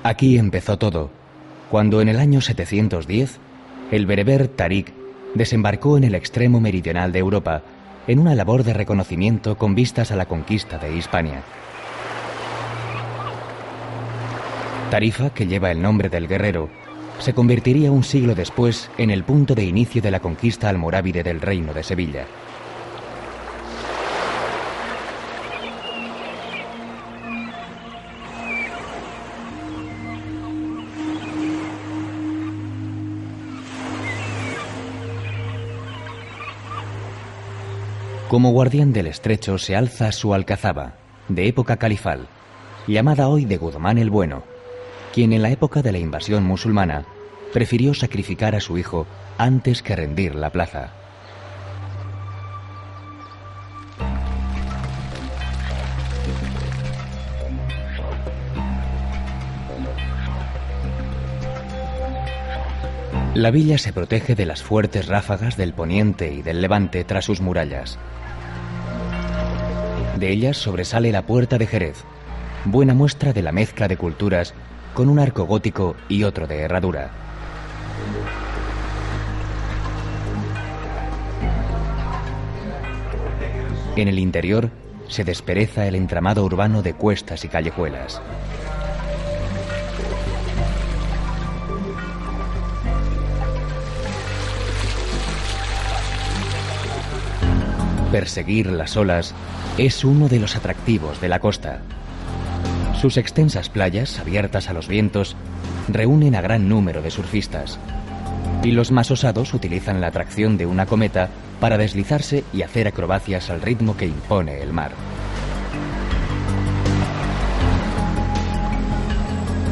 Aquí empezó todo, cuando en el año 710 el bereber Tarik desembarcó en el extremo meridional de Europa en una labor de reconocimiento con vistas a la conquista de Hispania. Tarifa, que lleva el nombre del guerrero, se convertiría un siglo después en el punto de inicio de la conquista almorávide del reino de Sevilla. Como guardián del estrecho se alza su alcazaba, de época califal, llamada hoy de Guzmán el Bueno, quien en la época de la invasión musulmana prefirió sacrificar a su hijo antes que rendir la plaza. La villa se protege de las fuertes ráfagas del poniente y del levante tras sus murallas. De ellas sobresale la Puerta de Jerez, buena muestra de la mezcla de culturas con un arco gótico y otro de herradura. En el interior se despereza el entramado urbano de cuestas y callejuelas. Perseguir las olas es uno de los atractivos de la costa. Sus extensas playas, abiertas a los vientos, reúnen a gran número de surfistas. Y los más osados utilizan la atracción de una cometa para deslizarse y hacer acrobacias al ritmo que impone el mar.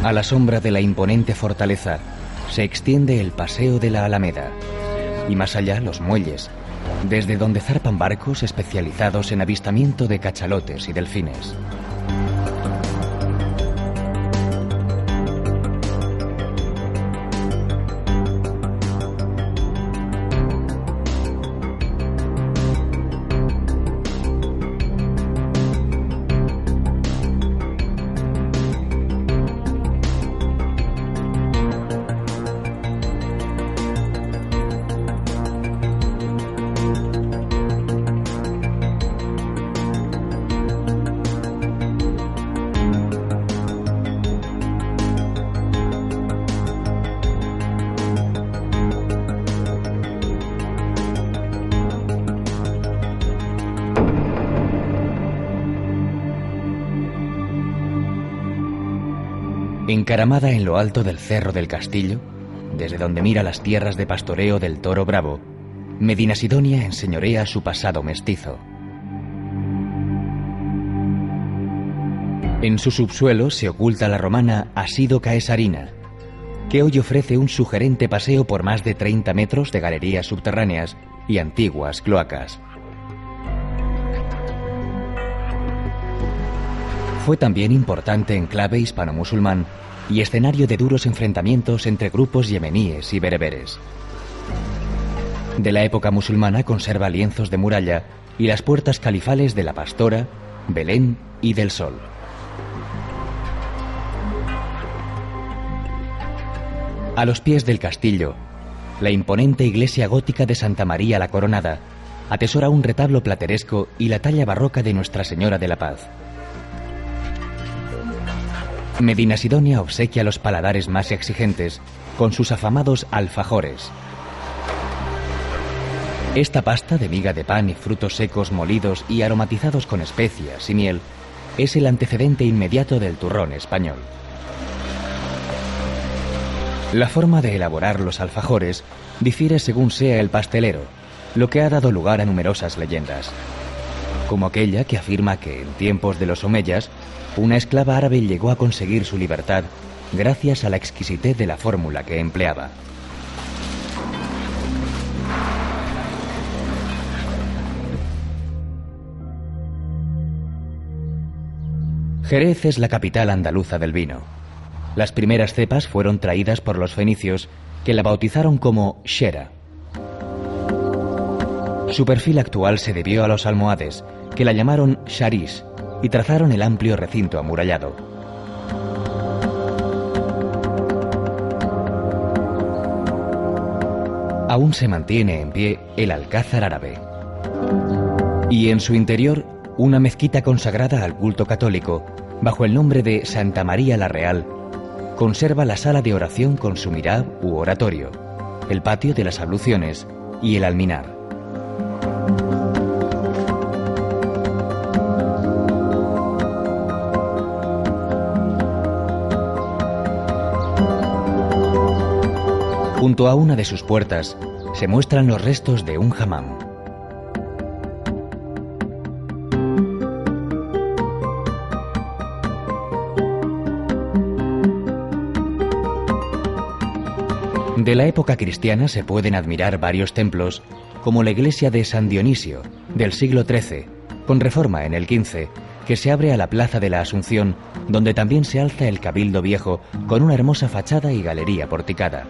A la sombra de la imponente fortaleza se extiende el Paseo de la Alameda y más allá los muelles, desde donde zarpan barcos especializados en avistamiento de cachalotes y delfines. Encaramada en lo alto del Cerro del Castillo, desde donde mira las tierras de pastoreo del Toro Bravo, Medinasidonia enseñorea su pasado mestizo. En su subsuelo se oculta la romana Asido Caesarina, que hoy ofrece un sugerente paseo por más de 30 metros de galerías subterráneas y antiguas cloacas. Fue también importante enclave hispano-musulmán y escenario de duros enfrentamientos entre grupos yemeníes y bereberes. De la época musulmana conserva lienzos de muralla y las puertas califales de la Pastora, Belén y del Sol. A los pies del castillo, la imponente iglesia gótica de Santa María la Coronada atesora un retablo plateresco y la talla barroca de Nuestra Señora de la Paz. Medinasidonia obsequia a los paladares más exigentes con sus afamados alfajores. Esta pasta de miga de pan y frutos secos molidos y aromatizados con especias y miel es el antecedente inmediato del turrón español. La forma de elaborar los alfajores difiere según sea el pastelero, lo que ha dado lugar a numerosas leyendas, como aquella que afirma que en tiempos de los omeyas una esclava árabe llegó a conseguir su libertad gracias a la exquisitez de la fórmula que empleaba. Jerez es la capital andaluza del vino. Las primeras cepas fueron traídas por los fenicios, que la bautizaron como Shera. Su perfil actual se debió a los almohades, que la llamaron Sharish, y trazaron el amplio recinto amurallado. aún se mantiene en pie el Alcázar árabe. Y en su interior, una mezquita consagrada al culto católico, bajo el nombre de Santa María la Real, conserva la sala de oración con su mihrab u oratorio, el patio de las abluciones y el alminar. Junto a una de sus puertas se muestran los restos de un hamam. De la época cristiana se pueden admirar varios templos, como la iglesia de San Dionisio, del siglo XIII, con reforma en el XV, que se abre a la Plaza de la Asunción, donde también se alza el Cabildo Viejo, con una hermosa fachada y galería porticada.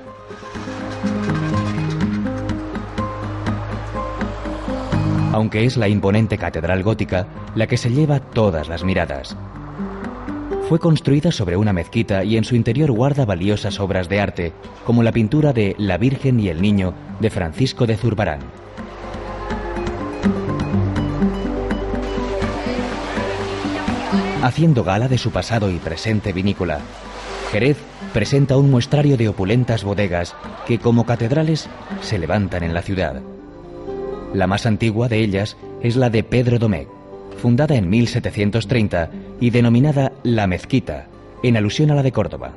Aunque es la imponente catedral gótica la que se lleva todas las miradas. Fue construida sobre una mezquita y en su interior guarda valiosas obras de arte, como la pintura de La Virgen y el Niño de Francisco de Zurbarán. Haciendo gala de su pasado y presente vinícola, Jerez presenta un muestrario de opulentas bodegas que, como catedrales, se levantan en la ciudad. La más antigua de ellas es la de Pedro Domecq, fundada en 1730 y denominada La Mezquita, en alusión a la de Córdoba.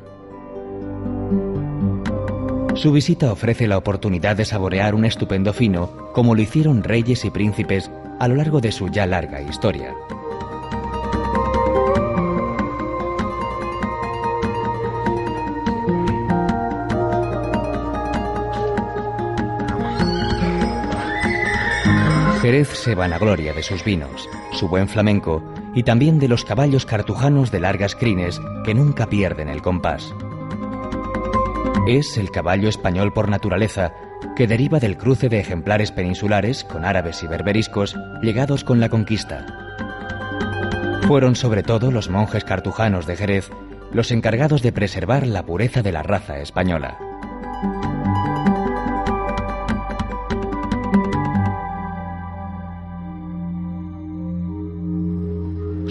Su visita ofrece la oportunidad de saborear un estupendo fino, como lo hicieron reyes y príncipes a lo largo de su ya larga historia. Jerez se vanagloria de sus vinos, su buen flamenco y también de los caballos cartujanos de largas crines que nunca pierden el compás. Es el caballo español por naturaleza, que deriva del cruce de ejemplares peninsulares con árabes y berberiscos llegados con la conquista. Fueron sobre todo los monjes cartujanos de Jerez los encargados de preservar la pureza de la raza española.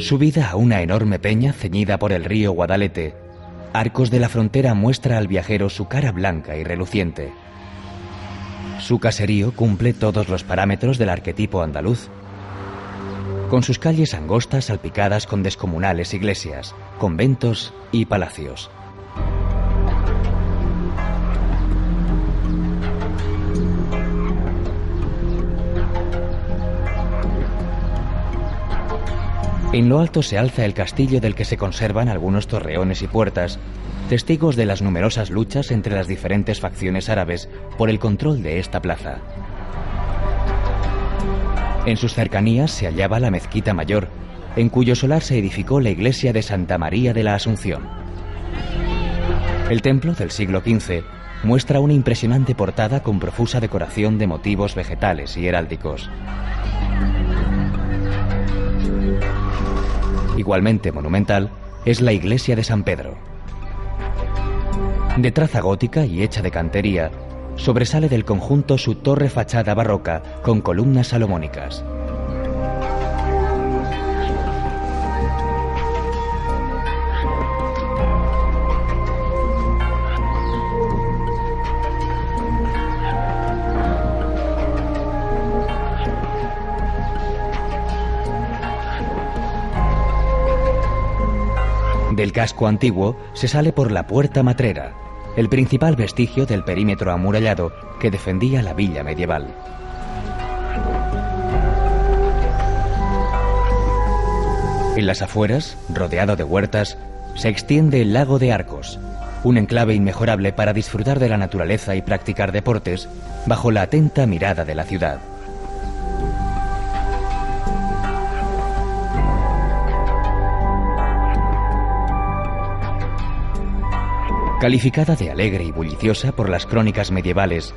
Subida a una enorme peña ceñida por el río Guadalete, Arcos de la Frontera muestra al viajero su cara blanca y reluciente. Su caserío cumple todos los parámetros del arquetipo andaluz, con sus calles angostas salpicadas con descomunales iglesias, conventos y palacios. En lo alto se alza el castillo del que se conservan algunos torreones y puertas, testigos de las numerosas luchas entre las diferentes facciones árabes por el control de esta plaza. En sus cercanías se hallaba la mezquita mayor, en cuyo solar se edificó la iglesia de Santa María de la Asunción. El templo del siglo XV muestra una impresionante portada con profusa decoración de motivos vegetales y heráldicos. Igualmente monumental es la iglesia de San Pedro. De traza gótica y hecha de cantería, sobresale del conjunto su torre fachada barroca con columnas salomónicas. Del casco antiguo se sale por la Puerta Matrera, el principal vestigio del perímetro amurallado que defendía la villa medieval. En las afueras, rodeado de huertas, se extiende el lago de Arcos, un enclave inmejorable para disfrutar de la naturaleza y practicar deportes bajo la atenta mirada de la ciudad. Calificada de alegre y bulliciosa por las crónicas medievales,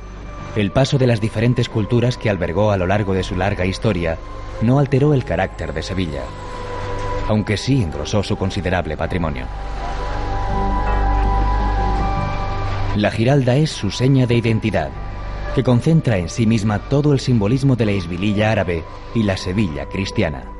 el paso de las diferentes culturas que albergó a lo largo de su larga historia no alteró el carácter de Sevilla, aunque sí engrosó su considerable patrimonio. La Giralda es su seña de identidad, que concentra en sí misma todo el simbolismo de la Isbililla árabe y la Sevilla cristiana.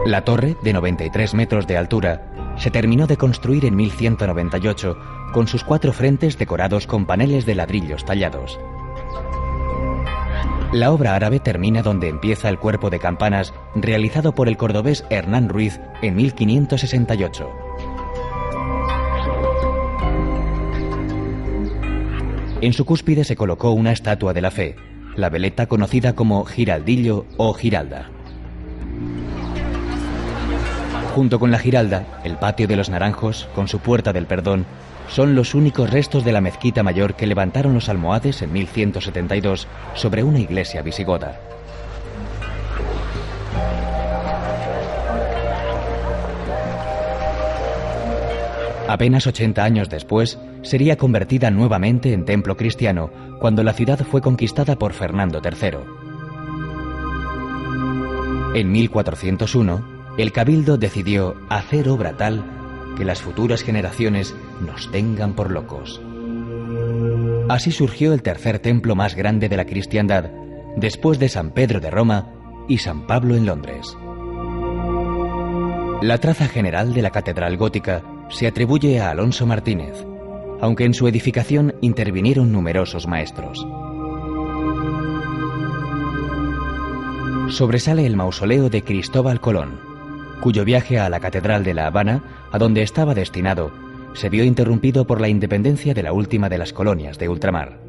La torre, de 93 metros de altura, se terminó de construir en 1198 con sus 4 frentes decorados con paneles de ladrillos tallados. La obra árabe termina donde empieza el cuerpo de campanas realizado por el cordobés Hernán Ruiz en 1568. En su cúspide se colocó una estatua de la fe, la veleta conocida como Giraldillo o Giralda. Junto con la Giralda, el patio de los Naranjos, con su puerta del perdón, son los únicos restos de la mezquita mayor que levantaron los almohades en 1172 sobre una iglesia visigoda. Apenas 80 años después, sería convertida nuevamente en templo cristiano cuando la ciudad fue conquistada por Fernando III. En 1401, el cabildo decidió hacer obra tal que las futuras generaciones nos tengan por locos. Así surgió el tercer templo más grande de la cristiandad, después de San Pedro de Roma y San Pablo en Londres. La traza general de la catedral gótica se atribuye a Alonso Martínez, aunque en su edificación intervinieron numerosos maestros. Sobresale el mausoleo de Cristóbal Colón, cuyo viaje a la Catedral de La Habana, a donde estaba destinado, se vio interrumpido por la independencia de la última de las colonias de ultramar.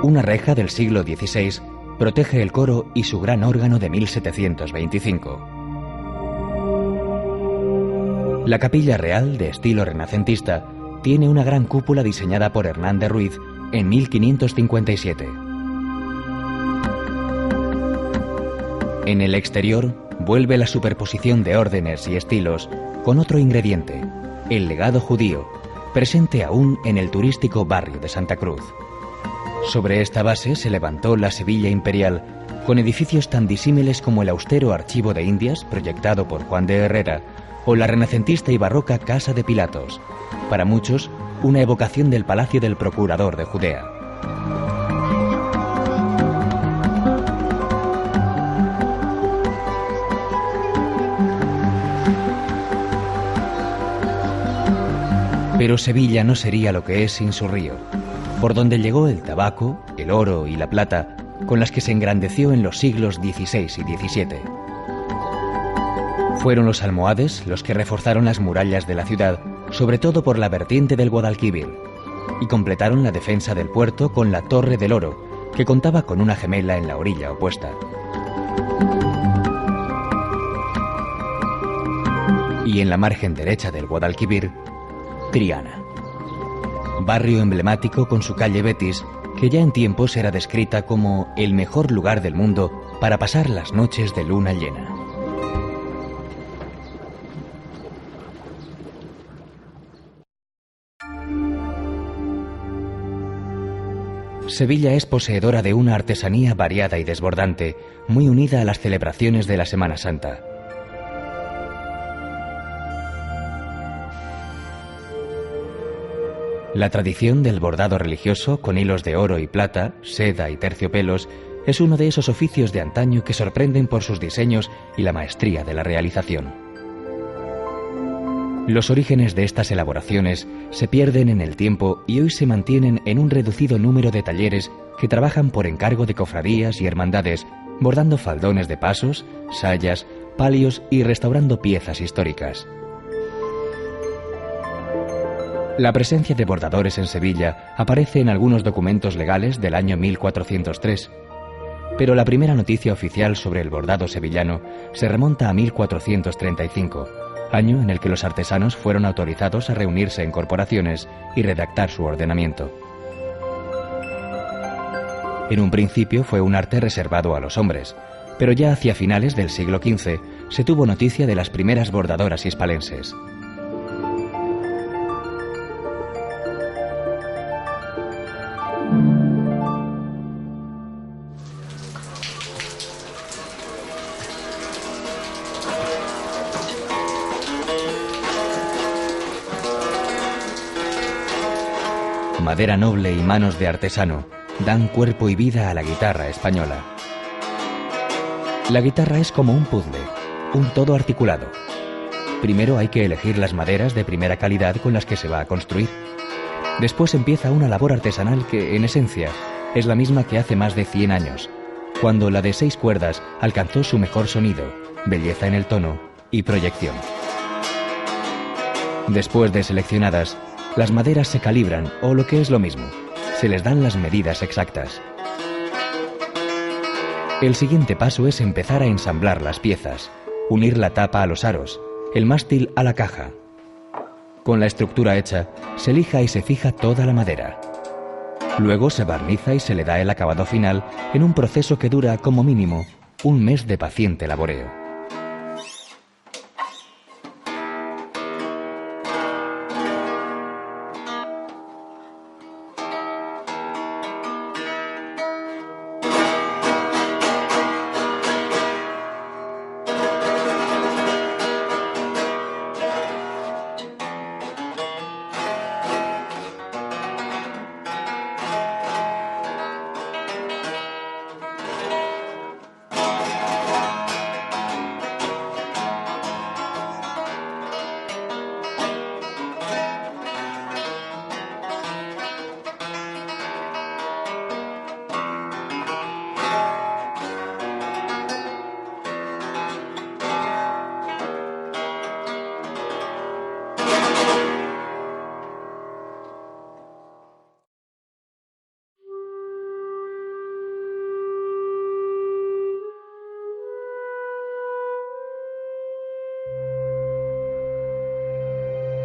Una reja del siglo XVI protege el coro y su gran órgano de 1725. La capilla real, de estilo renacentista, tiene una gran cúpula diseñada por Hernán de Ruiz en 1557. En el exterior vuelve la superposición de órdenes y estilos con otro ingrediente, el legado judío, presente aún en el turístico barrio de Santa Cruz. Sobre esta base se levantó la Sevilla imperial, con edificios tan disímiles como el austero Archivo de Indias, proyectado por Juan de Herrera, o la renacentista y barroca Casa de Pilatos, para muchos una evocación del Palacio del Procurador de Judea. Pero Sevilla no sería lo que es sin su río, por donde llegó el tabaco, el oro y la plata, con las que se engrandeció en los siglos XVI y XVII. Fueron los almohades los que reforzaron las murallas de la ciudad, sobre todo por la vertiente del Guadalquivir, y completaron la defensa del puerto con la Torre del Oro, que contaba con una gemela en la orilla opuesta. Y en la margen derecha del Guadalquivir, Triana, barrio emblemático con su calle Betis, que ya en tiempos era descrita como el mejor lugar del mundo para pasar las noches de luna llena. Sevilla es poseedora de una artesanía variada y desbordante, muy unida a las celebraciones de la Semana Santa. La tradición del bordado religioso con hilos de oro y plata, seda y terciopelos es uno de esos oficios de antaño que sorprenden por sus diseños y la maestría de la realización. Los orígenes de estas elaboraciones se pierden en el tiempo y hoy se mantienen en un reducido número de talleres que trabajan por encargo de cofradías y hermandades, bordando faldones de pasos, sayas, palios y restaurando piezas históricas. La presencia de bordadores en Sevilla aparece en algunos documentos legales del año 1403, pero la primera noticia oficial sobre el bordado sevillano se remonta a 1435, año en el que los artesanos fueron autorizados a reunirse en corporaciones y redactar su ordenamiento. En un principio fue un arte reservado a los hombres, pero ya hacia finales del siglo XV se tuvo noticia de las primeras bordadoras hispalenses. madera noble y manos de artesano dan cuerpo y vida a la guitarra española. La guitarra es como un puzzle, un todo articulado. Primero hay que elegir las maderas de primera calidad con las que se va a construir. Después empieza una labor artesanal que, en esencia, es la misma que hace más de 100 años, cuando la de 6 cuerdas alcanzó su mejor sonido, belleza en el tono y proyección. Después de seleccionadas, las maderas se calibran o, lo que es lo mismo, se les dan las medidas exactas. El siguiente paso es empezar a ensamblar las piezas, unir la tapa a los aros, el mástil a la caja. Con la estructura hecha, se lija y se fija toda la madera. Luego se barniza y se le da el acabado final en un proceso que dura, como mínimo, un mes de paciente laboreo.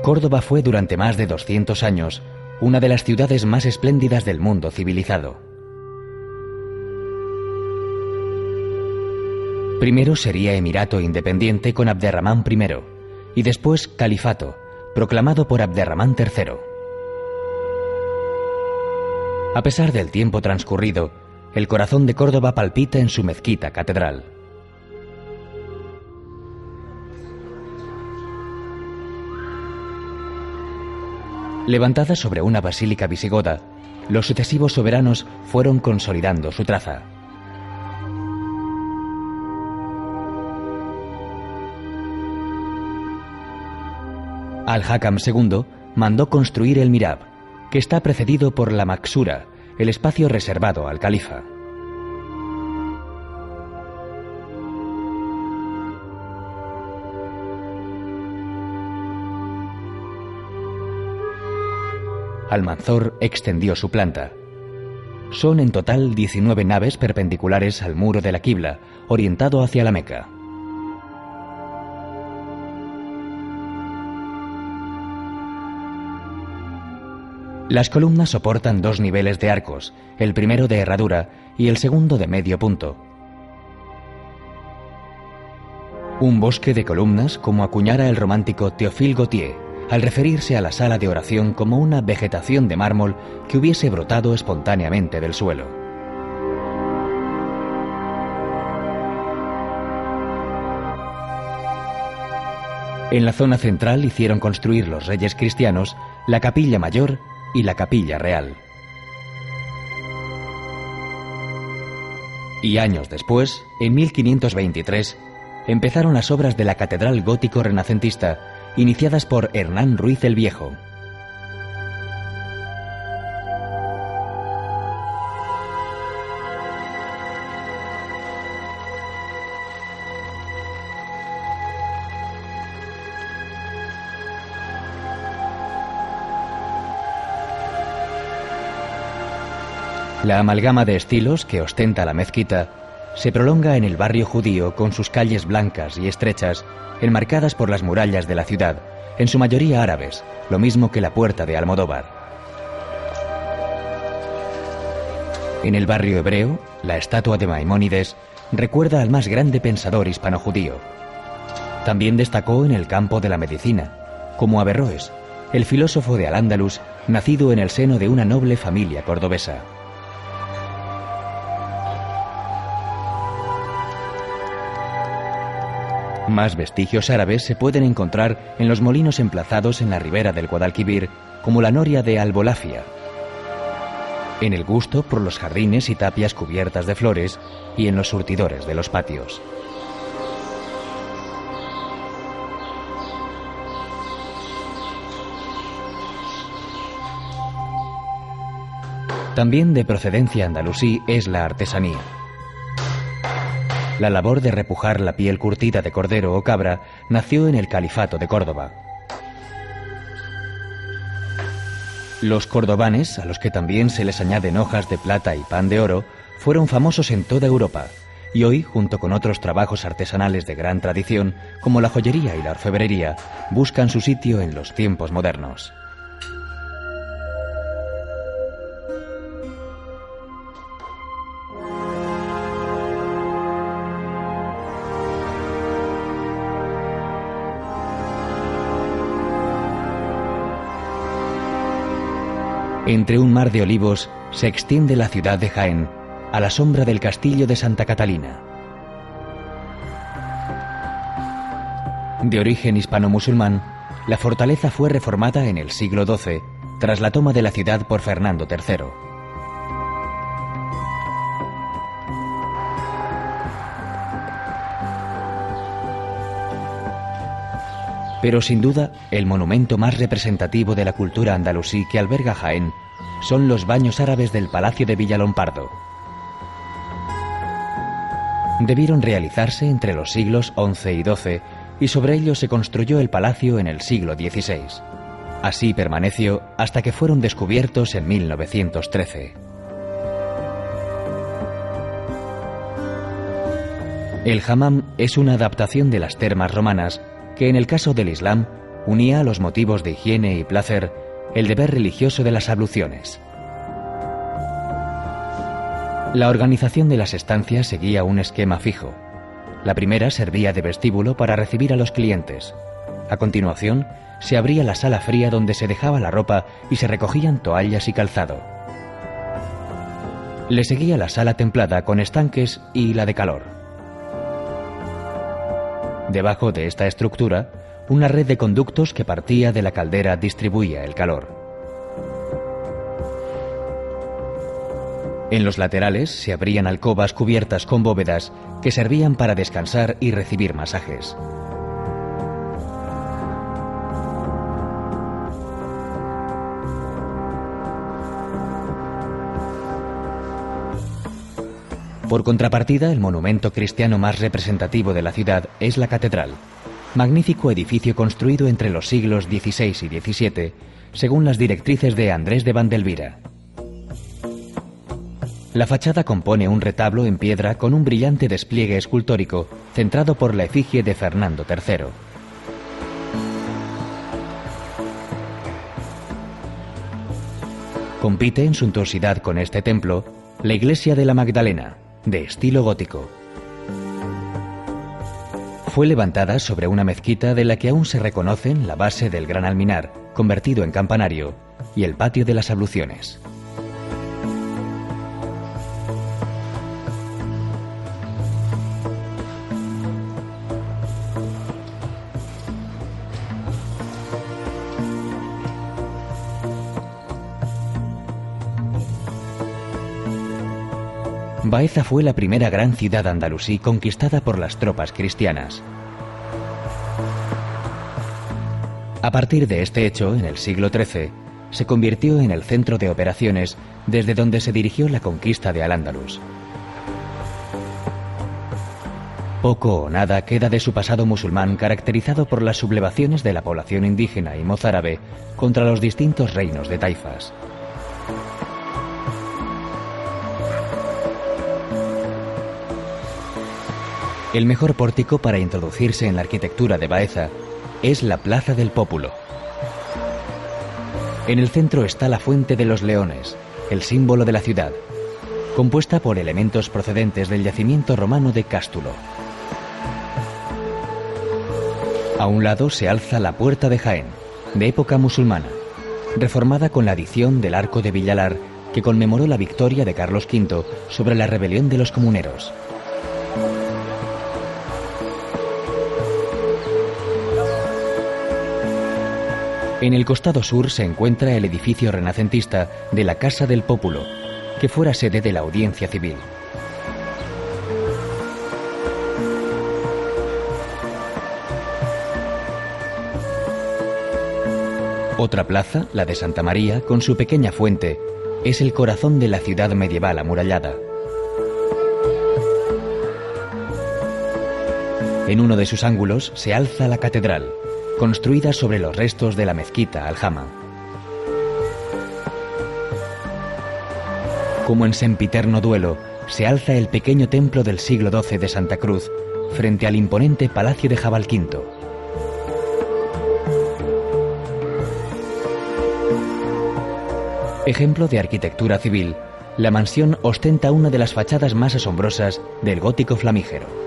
Córdoba fue durante más de 200 años una de las ciudades más espléndidas del mundo civilizado. Primero sería emirato independiente con Abderramán I y después califato, proclamado por Abderramán III. A pesar del tiempo transcurrido, el corazón de Córdoba palpita en su mezquita catedral. Levantada sobre una basílica visigoda, los sucesivos soberanos fueron consolidando su traza. Al-Hakam II mandó construir el Mirab, que está precedido por la Maksura, el espacio reservado al califa. Almanzor extendió su planta. Son en total 19 naves perpendiculares al muro de la Qibla, orientado hacia la Meca. Las columnas soportan 2 niveles de arcos, el primero de herradura y el segundo de medio punto. Un bosque de columnas, como acuñara el romántico Théophile Gautier, al referirse a la sala de oración como una vegetación de mármol que hubiese brotado espontáneamente del suelo. En la zona central hicieron construir los reyes cristianos la capilla mayor y la capilla real. Y años después, en 1523, empezaron las obras de la catedral gótico-renacentista, iniciadas por Hernán Ruiz el Viejo. La amalgama de estilos que ostenta la mezquita se prolonga en el barrio judío con sus calles blancas y estrechas, enmarcadas por las murallas de la ciudad, en su mayoría árabes, lo mismo que la Puerta de Almodóvar. En el barrio hebreo, la estatua de Maimónides recuerda al más grande pensador hispano-judío. También destacó en el campo de la medicina, como Averroes, el filósofo de Al-Ándalus, nacido en el seno de una noble familia cordobesa. Más vestigios árabes se pueden encontrar en los molinos emplazados en la ribera del Guadalquivir, como la noria de Albolafia. en el gusto por los jardines y tapias cubiertas de flores y en los surtidores de los patios. También de procedencia andalusí es la artesanía. La labor de repujar la piel curtida de cordero o cabra nació en el Califato de Córdoba. Los cordobanes, a los que también se les añaden hojas de plata y pan de oro, fueron famosos en toda Europa y hoy, junto con otros trabajos artesanales de gran tradición, como la joyería y la orfebrería, buscan su sitio en los tiempos modernos. Entre un mar de olivos se extiende la ciudad de Jaén, a la sombra del castillo de Santa Catalina. De origen hispano-musulmán, la fortaleza fue reformada en el siglo XII, tras la toma de la ciudad por Fernando III. Pero sin duda, el monumento más representativo de la cultura andalusí que alberga Jaén son los baños árabes del Palacio de Villalompardo. Debieron realizarse entre los siglos XI y XII y sobre ellos se construyó el palacio en el siglo XVI. Así permaneció hasta que fueron descubiertos en 1913. El hammam es una adaptación de las termas romanas que en el caso del Islam unía a los motivos de higiene y placer el deber religioso de las abluciones. La organización de las estancias seguía un esquema fijo. La primera servía de vestíbulo para recibir a los clientes. A continuación, se abría la sala fría donde se dejaba la ropa y se recogían toallas y calzado. Le seguía la sala templada con estanques y la de calor. Debajo de esta estructura, una red de conductos que partía de la caldera distribuía el calor. En los laterales se abrían alcobas cubiertas con bóvedas que servían para descansar y recibir masajes. Por contrapartida, el monumento cristiano más representativo de la ciudad es la catedral, magnífico edificio construido entre los siglos XVI y XVII, según las directrices de Andrés de Vandelvira. La fachada compone un retablo en piedra con un brillante despliegue escultórico centrado por la efigie de Fernando III. Compite en suntuosidad con este templo la iglesia de la Magdalena, de estilo gótico. Fue levantada sobre una mezquita de la que aún se reconocen la base del gran alminar, convertido en campanario, y el patio de las abluciones. Baeza fue la primera gran ciudad andalusí conquistada por las tropas cristianas. A partir de este hecho, en el siglo XIII, se convirtió en el centro de operaciones desde donde se dirigió la conquista de Al-Ándalus. Poco o nada queda de su pasado musulmán, caracterizado por las sublevaciones de la población indígena y mozárabe contra los distintos reinos de taifas. El mejor pórtico para introducirse en la arquitectura de Baeza es la Plaza del Pópulo. En el centro está la Fuente de los Leones, el símbolo de la ciudad, compuesta por elementos procedentes del yacimiento romano de Cástulo. A un lado se alza la Puerta de Jaén, de época musulmana, reformada con la adición del Arco de Villalar, que conmemoró la victoria de Carlos V sobre la rebelión de los comuneros. En el costado sur se encuentra el edificio renacentista de la Casa del Pópulo, que fuera sede de la Audiencia Civil. Otra plaza, la de Santa María, con su pequeña fuente, es el corazón de la ciudad medieval amurallada. En uno de sus ángulos se alza la catedral, construida sobre los restos de la mezquita Aljama. Como en sempiterno duelo, se alza el pequeño templo del siglo XII de Santa Cruz, frente al imponente Palacio de Jabalquinto. Ejemplo de arquitectura civil, la mansión ostenta una de las fachadas más asombrosas del gótico flamígero.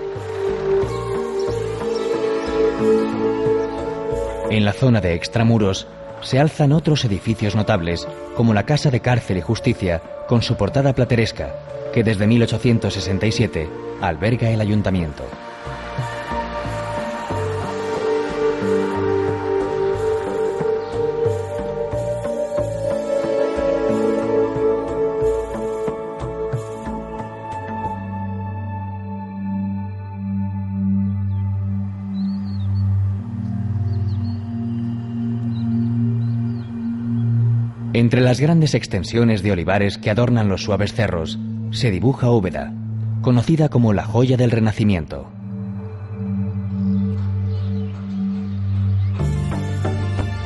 En la zona de extramuros se alzan otros edificios notables, como la Casa de Cárcel y Justicia, con su portada plateresca, que desde 1867 alberga el ayuntamiento. Entre las grandes extensiones de olivares que adornan los suaves cerros, se dibuja Úbeda, conocida como la joya del Renacimiento.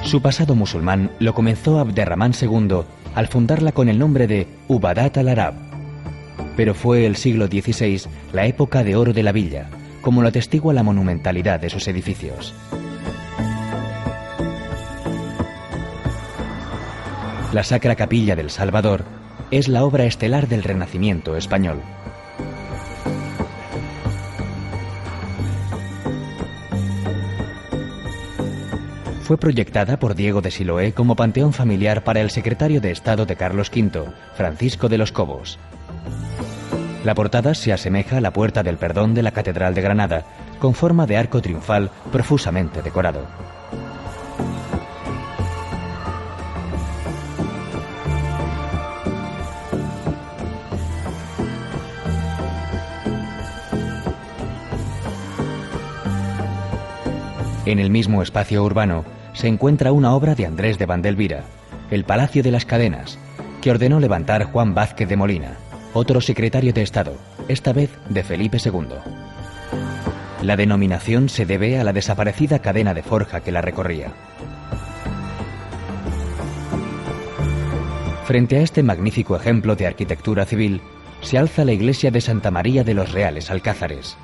Su pasado musulmán lo comenzó Abderramán II al fundarla con el nombre de Ubadat al-Arab, pero fue el siglo XVI la época de oro de la villa, como lo atestigua la monumentalidad de sus edificios. La Sacra Capilla del Salvador es la obra estelar del Renacimiento español. Fue proyectada por Diego de Siloé como panteón familiar para el secretario de Estado de Carlos V, Francisco de los Cobos. La portada se asemeja a la Puerta del Perdón de la Catedral de Granada, con forma de arco triunfal profusamente decorado. En el mismo espacio urbano se encuentra una obra de Andrés de Vandelvira, el Palacio de las Cadenas, que ordenó levantar Juan Vázquez de Molina, otro secretario de Estado, esta vez de Felipe II. La denominación se debe a la desaparecida cadena de forja que la recorría. Frente a este magnífico ejemplo de arquitectura civil, se alza la iglesia de Santa María de los Reales Alcázares.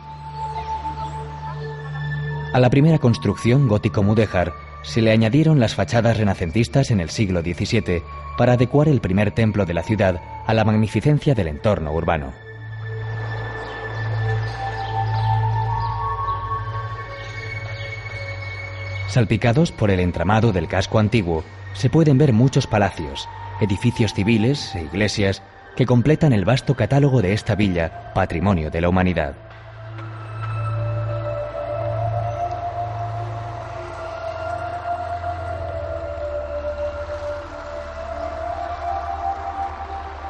A la primera construcción gótico-mudéjar se le añadieron las fachadas renacentistas en el siglo XVII para adecuar el primer templo de la ciudad a la magnificencia del entorno urbano. Salpicados por el entramado del casco antiguo, se pueden ver muchos palacios, edificios civiles e iglesias que completan el vasto catálogo de esta villa, patrimonio de la humanidad.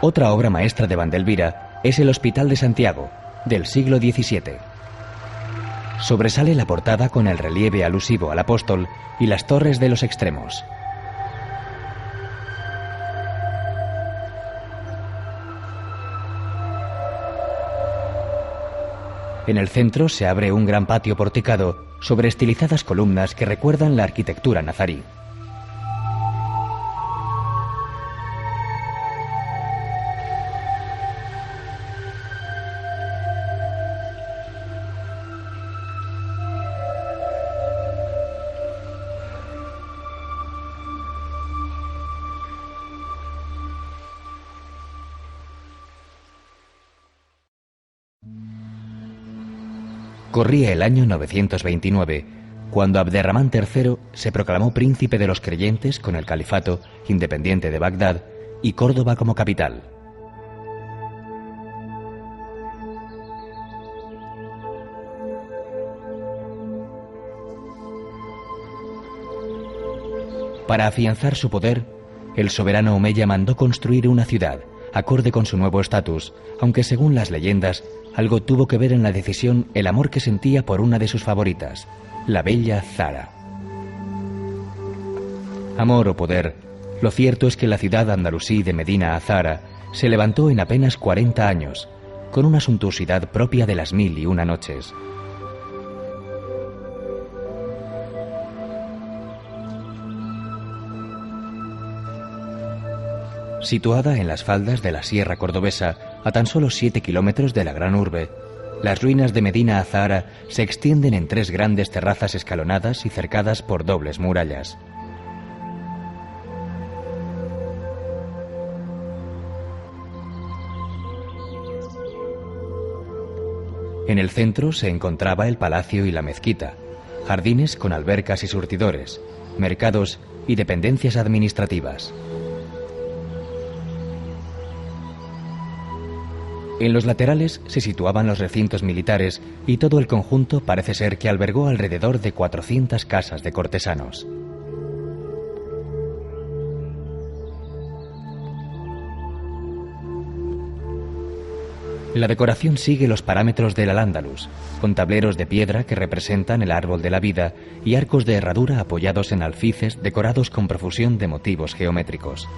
Otra obra maestra de Vandelvira es el Hospital de Santiago, del siglo XVII. Sobresale la portada con el relieve alusivo al apóstol y las torres de los extremos. En el centro se abre un gran patio porticado sobre estilizadas columnas que recuerdan la arquitectura nazarí. Corría el año 929, cuando Abderramán III se proclamó príncipe de los creyentes con el califato independiente de Bagdad y Córdoba como capital. Para afianzar su poder, el soberano omeya mandó construir una ciudad, acorde con su nuevo estatus, aunque según las leyendas, algo tuvo que ver en la decisión el amor que sentía por una de sus favoritas, la bella Zara. Amor o poder, lo cierto es que la ciudad andalusí de Medina Azahara se levantó en apenas 40 años, con una suntuosidad propia de las 1001 noches. Situada en las faldas de la Sierra Cordobesa, a tan solo 7 kilómetros de la gran urbe, las ruinas de Medina Azahara se extienden en 3 grandes terrazas escalonadas y cercadas por dobles murallas. En el centro se encontraba el palacio y la mezquita, jardines con albercas y surtidores, mercados y dependencias administrativas. En los laterales se situaban los recintos militares y todo el conjunto parece ser que albergó alrededor de 400 casas de cortesanos. La decoración sigue los parámetros del Al-Ándalus, con tableros de piedra que representan el árbol de la vida y arcos de herradura apoyados en alfices decorados con profusión de motivos geométricos.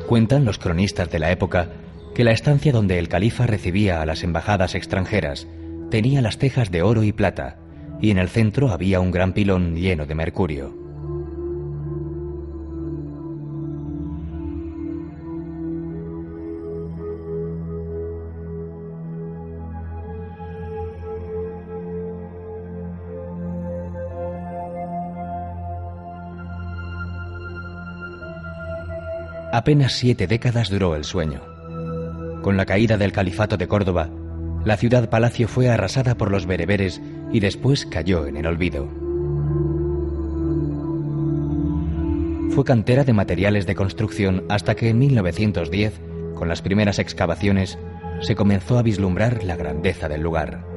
Cuentan los cronistas de la época que la estancia donde el califa recibía a las embajadas extranjeras tenía las tejas de oro y plata, y en el centro había un gran pilón lleno de mercurio. Apenas 7 décadas duró el sueño. Con la caída del califato de Córdoba, la ciudad-palacio fue arrasada por los bereberes y después cayó en el olvido. Fue cantera de materiales de construcción hasta que en 1910, con las primeras excavaciones, se comenzó a vislumbrar la grandeza del lugar.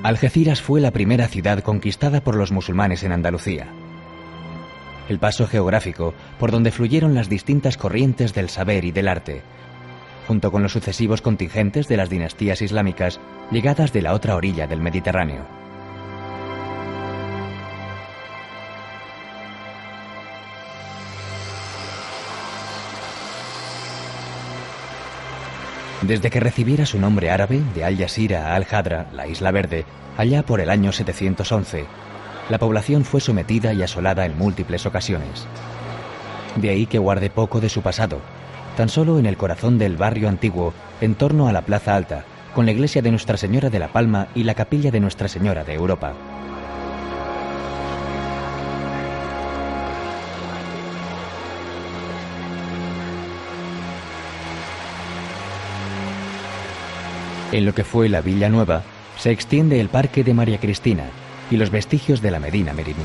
Algeciras fue la primera ciudad conquistada por los musulmanes en Andalucía. El paso geográfico por donde fluyeron las distintas corrientes del saber y del arte, junto con los sucesivos contingentes de las dinastías islámicas llegadas de la otra orilla del Mediterráneo. Desde que recibiera su nombre árabe de Al-Yazira a Al-Hadra, la Isla Verde, allá por el año 711, la población fue sometida y asolada en múltiples ocasiones. De ahí que guarde poco de su pasado, tan solo en el corazón del barrio antiguo, en torno a la Plaza Alta, con la iglesia de Nuestra Señora de la Palma y la capilla de Nuestra Señora de Europa. En lo que fue la Villa Nueva, se extiende el Parque de María Cristina y los vestigios de la Medina Merimí.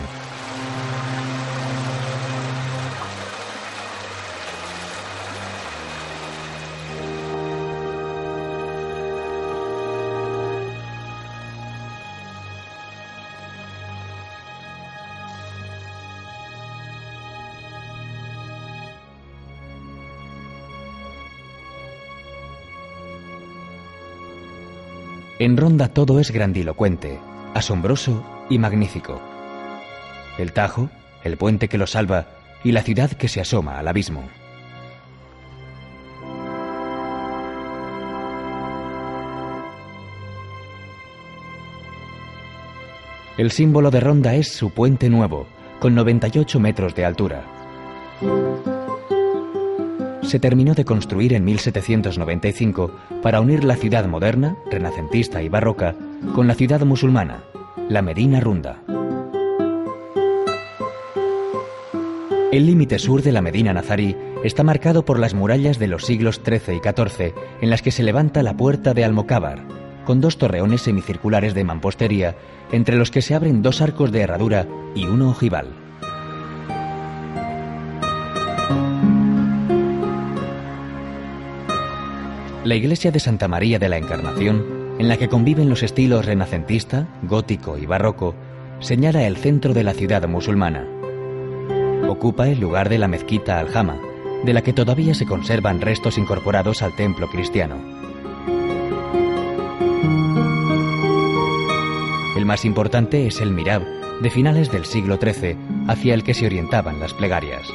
En Ronda todo es grandilocuente, asombroso y magnífico. El Tajo, el puente que lo salva y la ciudad que se asoma al abismo. El símbolo de Ronda es su puente nuevo, con 98 metros de altura. Se terminó de construir en 1795 para unir la ciudad moderna, renacentista y barroca con la ciudad musulmana, la Medina Runda. El límite sur de la Medina nazarí está marcado por las murallas de los siglos XIII y XIV, en las que se levanta la puerta de Almocávar, con 2 torreones semicirculares de mampostería, entre los que se abren 2 arcos de herradura y 1 ojival. La iglesia de Santa María de la Encarnación, en la que conviven los estilos renacentista, gótico y barroco, señala el centro de la ciudad musulmana. Ocupa el lugar de la mezquita Al-Jama, de la que todavía se conservan restos incorporados al templo cristiano. El más importante es el Mihrab, de finales del siglo XIII, hacia el que se orientaban las plegarias.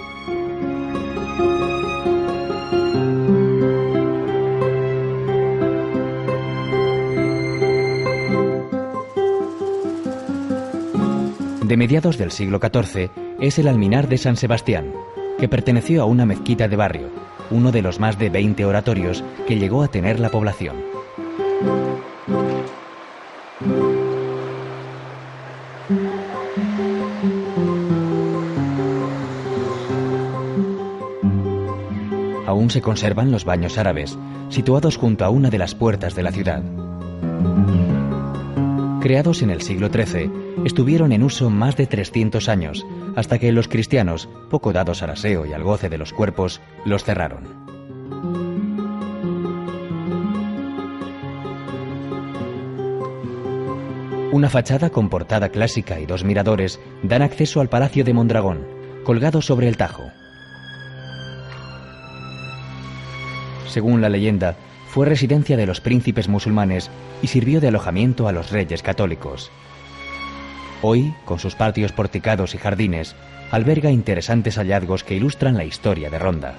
De mediados del siglo XIV es el alminar de San Sebastián, que perteneció a una mezquita de barrio, uno de los más de 20 oratorios que llegó a tener la población. Aún se conservan los baños árabes, situados junto a una de las puertas de la ciudad. Creados en el siglo XIII, estuvieron en uso más de 300 años, hasta que los cristianos, poco dados al aseo y al goce de los cuerpos, los cerraron. Una fachada con portada clásica y 2 miradores dan acceso al Palacio de Mondragón, colgado sobre el Tajo. Según la leyenda, fue residencia de los príncipes musulmanes y sirvió de alojamiento a los reyes católicos. Hoy, con sus patios porticados y jardines, alberga interesantes hallazgos que ilustran la historia de Ronda.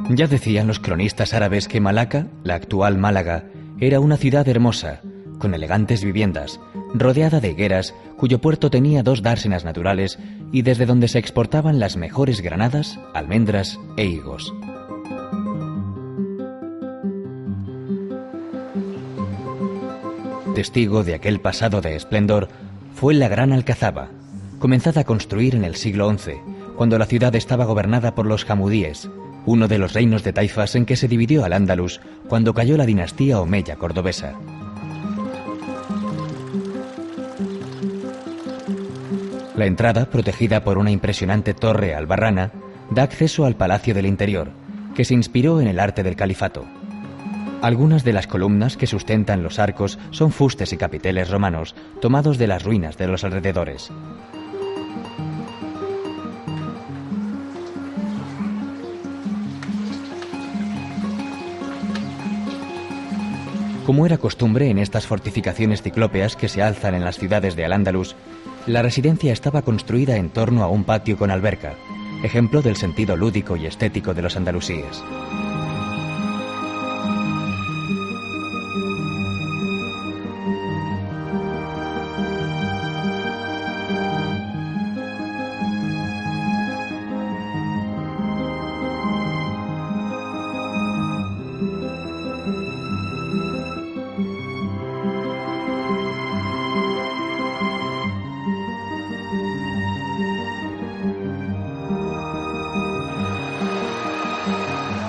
Ya decían los cronistas árabes que Malaca, la actual Málaga, era una ciudad hermosa, con elegantes viviendas, rodeada de higueras, cuyo puerto tenía 2 dársenas naturales y desde donde se exportaban las mejores granadas, almendras e higos. Testigo de aquel pasado de esplendor fue la Gran Alcazaba, comenzada a construir en el siglo XI, cuando la ciudad estaba gobernada por los jamudíes, uno de los reinos de taifas en que se dividió Al-Ándalus cuando cayó la dinastía omeya cordobesa. La entrada, protegida por una impresionante torre albarrana, da acceso al Palacio del Interior, que se inspiró en el arte del califato. Algunas de las columnas que sustentan los arcos son fustes y capiteles romanos tomados de las ruinas de los alrededores. Como era costumbre en estas fortificaciones ciclópeas que se alzan en las ciudades de Al-Ándalus, la residencia estaba construida en torno a un patio con alberca, ejemplo del sentido lúdico y estético de los andalusíes.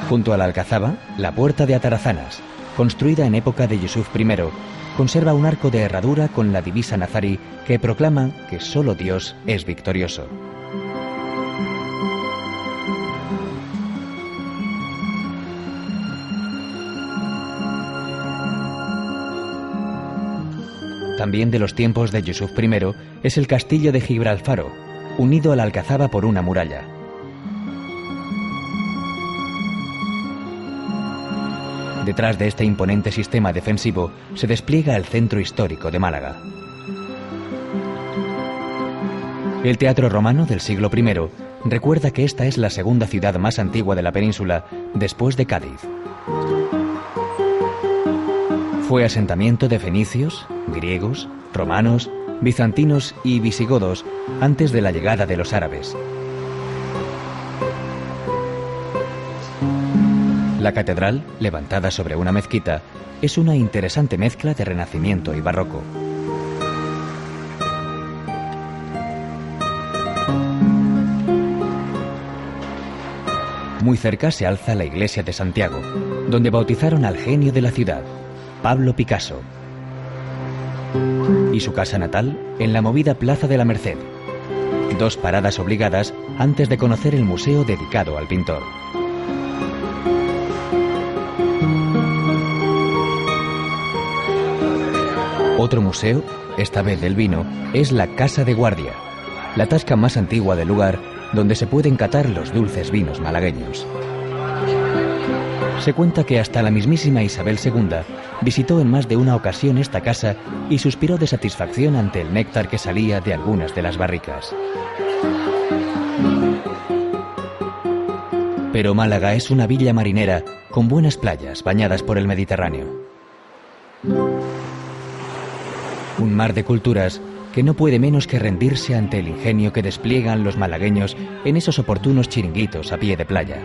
Junto a la Alcazaba, la Puerta de Atarazanas, construida en época de Yusuf I, conserva un arco de herradura con la divisa nazarí que proclama que solo Dios es victorioso. También de los tiempos de Yusuf I es el castillo de Gibralfaro, unido a la alcazaba por una muralla. Detrás de este imponente sistema defensivo se despliega el centro histórico de Málaga. El teatro romano del siglo I recuerda que esta es la segunda ciudad más antigua de la península después de Cádiz. Fue asentamiento de fenicios, griegos, romanos, bizantinos y visigodos antes de la llegada de los árabes. La catedral, levantada sobre una mezquita, es una interesante mezcla de renacimiento y barroco. Muy cerca se alza la iglesia de Santiago, donde bautizaron al genio de la ciudad, Pablo Picasso, y su casa natal en la movida Plaza de la Merced, 2 paradas obligadas antes de conocer el museo dedicado al pintor. Otro museo, esta vez del vino, es la Casa de Guardia, la tasca más antigua del lugar donde se pueden catar los dulces vinos malagueños. Se cuenta que hasta la mismísima Isabel II visitó en más de una ocasión esta casa y suspiró de satisfacción ante el néctar que salía de algunas de las barricas. Pero Málaga es una villa marinera con buenas playas bañadas por el Mediterráneo. Un mar de culturas que no puede menos que rendirse ante el ingenio que despliegan los malagueños en esos oportunos chiringuitos a pie de playa.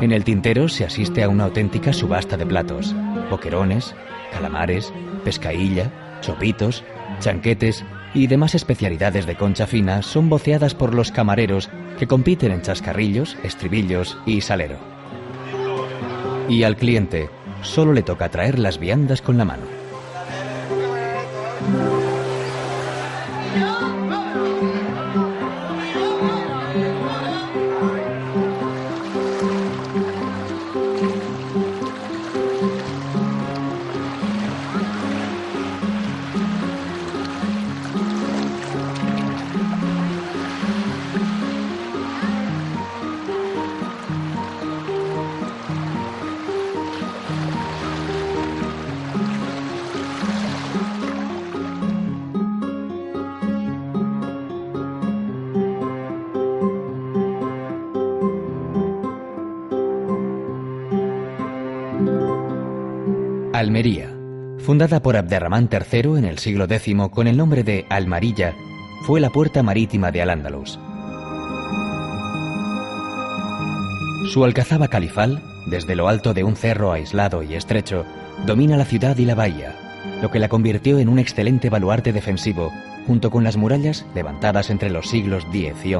En el Tintero se asiste a una auténtica subasta de platos: boquerones, calamares, pescailla, chopitos, chanquetes y demás especialidades de concha fina son voceadas por los camareros que compiten en chascarrillos, estribillos y salero. Y al cliente solo le toca traer las viandas con la mano. Almería, fundada por Abderramán III en el siglo X con el nombre de Almarilla, fue la puerta marítima de Al-Ándalus. Su alcazaba califal, desde lo alto de un cerro aislado y estrecho, domina la ciudad y la bahía, lo que la convirtió en un excelente baluarte defensivo, junto con las murallas levantadas entre los siglos X y XI.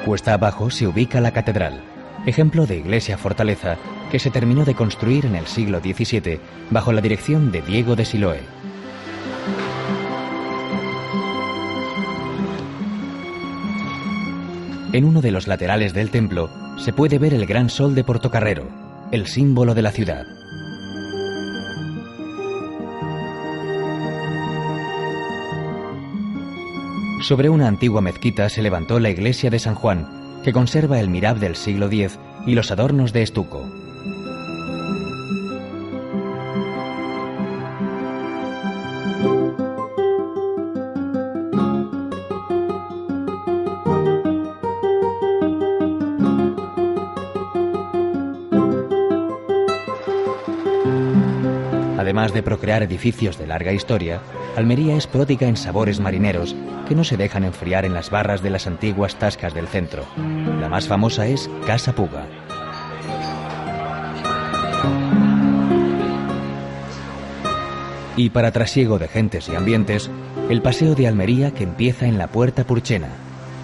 Cuesta abajo se ubica la catedral, ejemplo de iglesia-fortaleza que se terminó de construir en el siglo XVII bajo la dirección de Diego de Siloé. En uno de los laterales del templo se puede ver el gran sol de Portocarrero, el símbolo de la ciudad. Sobre una antigua mezquita se levantó la iglesia de San Juan, que conserva el mirab del siglo X y los adornos de estuco. Además de procrear edificios de larga historia, Almería es pródiga en sabores marineros que no se dejan enfriar en las barras de las antiguas tascas del centro. La más famosa es Casa Puga. Y para trasiego de gentes y ambientes, el paseo de Almería que empieza en la Puerta Purchena,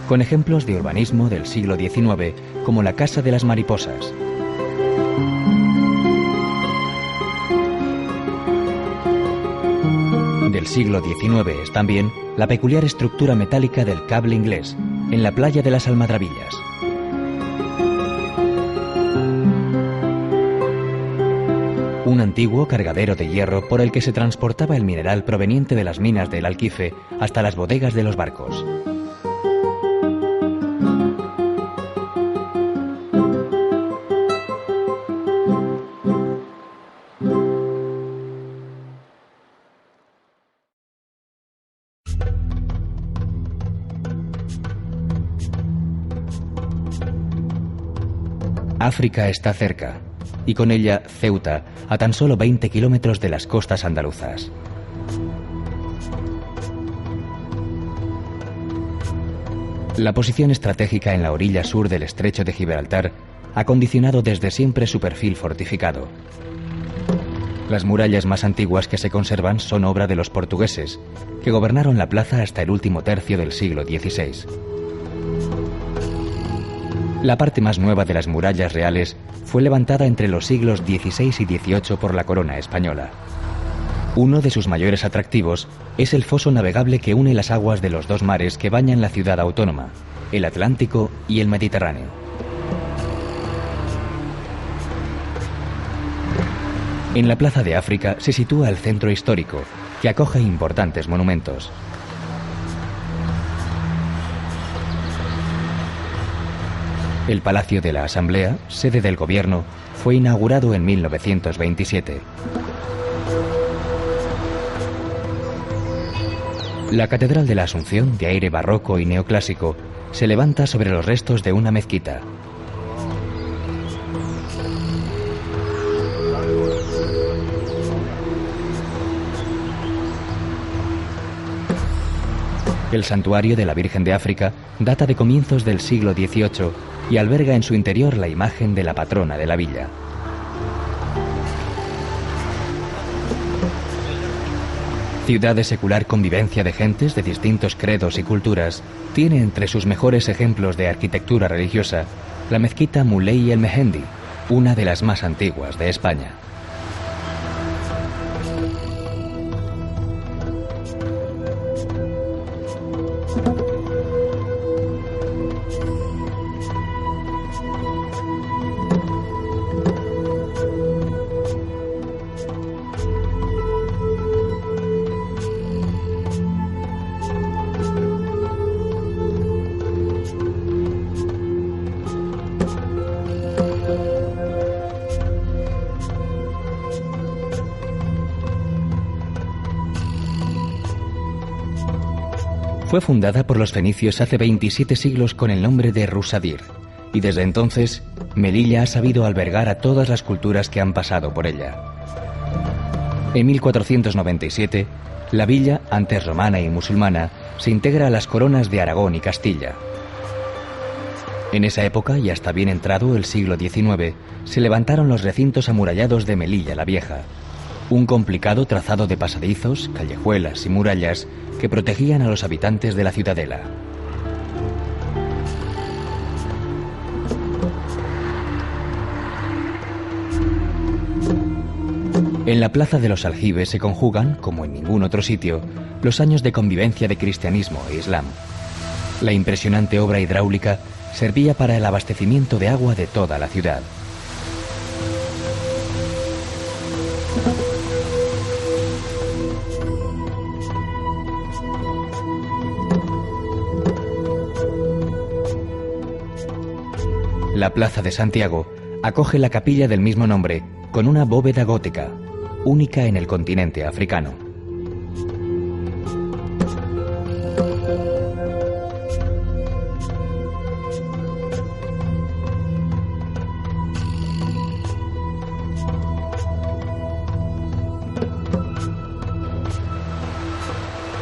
con ejemplos de urbanismo del siglo XIX como la Casa de las Mariposas. Del siglo XIX es también la peculiar estructura metálica del cable inglés, en la playa de las Almadrabillas. Un antiguo cargadero de hierro por el que se transportaba el mineral proveniente de las minas del Alquife hasta las bodegas de los barcos. África está cerca, y con ella Ceuta, a tan solo 20 kilómetros de las costas andaluzas. La posición estratégica en la orilla sur del estrecho de Gibraltar ha condicionado desde siempre su perfil fortificado. Las murallas más antiguas que se conservan son obra de los portugueses, que gobernaron la plaza hasta el último tercio del siglo XVI. La parte más nueva de las murallas reales fue levantada entre los siglos XVI y XVIII por la corona española. Uno de sus mayores atractivos es el foso navegable que une las aguas de los dos mares que bañan la ciudad autónoma, el Atlántico y el Mediterráneo. En la Plaza de África se sitúa el centro histórico, que acoge importantes monumentos. El Palacio de la Asamblea, sede del gobierno, fue inaugurado en 1927. La Catedral de la Asunción, de aire barroco y neoclásico, se levanta sobre los restos de una mezquita. El santuario de la Virgen de África data de comienzos del siglo XVIII y alberga en su interior la imagen de la patrona de la villa. Ciudad de secular convivencia de gentes de distintos credos y culturas, tiene entre sus mejores ejemplos de arquitectura religiosa la mezquita Moulay El Mehendi, una de las más antiguas de España. Fue fundada por los fenicios hace 27 siglos con el nombre de Rusadir, y desde entonces Melilla ha sabido albergar a todas las culturas que han pasado por ella. En 1497, la villa, antes romana y musulmana, se integra a las coronas de Aragón y Castilla. En esa época, y hasta bien entrado el siglo XIX, se levantaron los recintos amurallados de Melilla la Vieja, un complicado trazado de pasadizos, callejuelas y murallas que protegían a los habitantes de la ciudadela. En la Plaza de los Aljibes se conjugan, como en ningún otro sitio, los años de convivencia de cristianismo e islam. La impresionante obra hidráulica servía para el abastecimiento de agua de toda la ciudad. La Plaza de Santiago acoge la capilla del mismo nombre, con una bóveda gótica, única en el continente africano.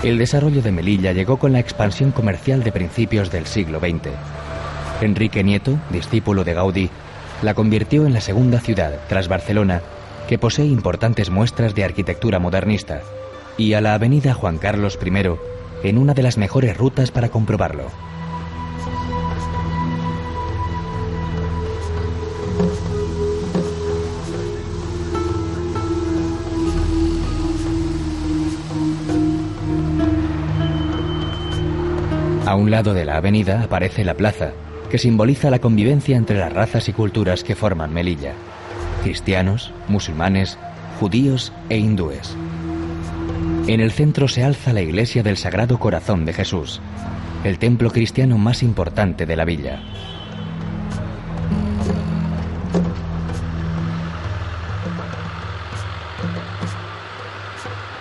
El desarrollo de Melilla llegó con la expansión comercial de principios del siglo XX. Enrique Nieto, discípulo de Gaudí, la convirtió en la segunda ciudad, tras Barcelona, que posee importantes muestras de arquitectura modernista, y a la avenida Juan Carlos I en una de las mejores rutas para comprobarlo. A un lado de la avenida aparece la plaza, que simboliza la convivencia entre las razas y culturas que forman Melilla: cristianos, musulmanes, judíos e hindúes. En el centro se alza la iglesia del Sagrado Corazón de Jesús, el templo cristiano más importante de la villa.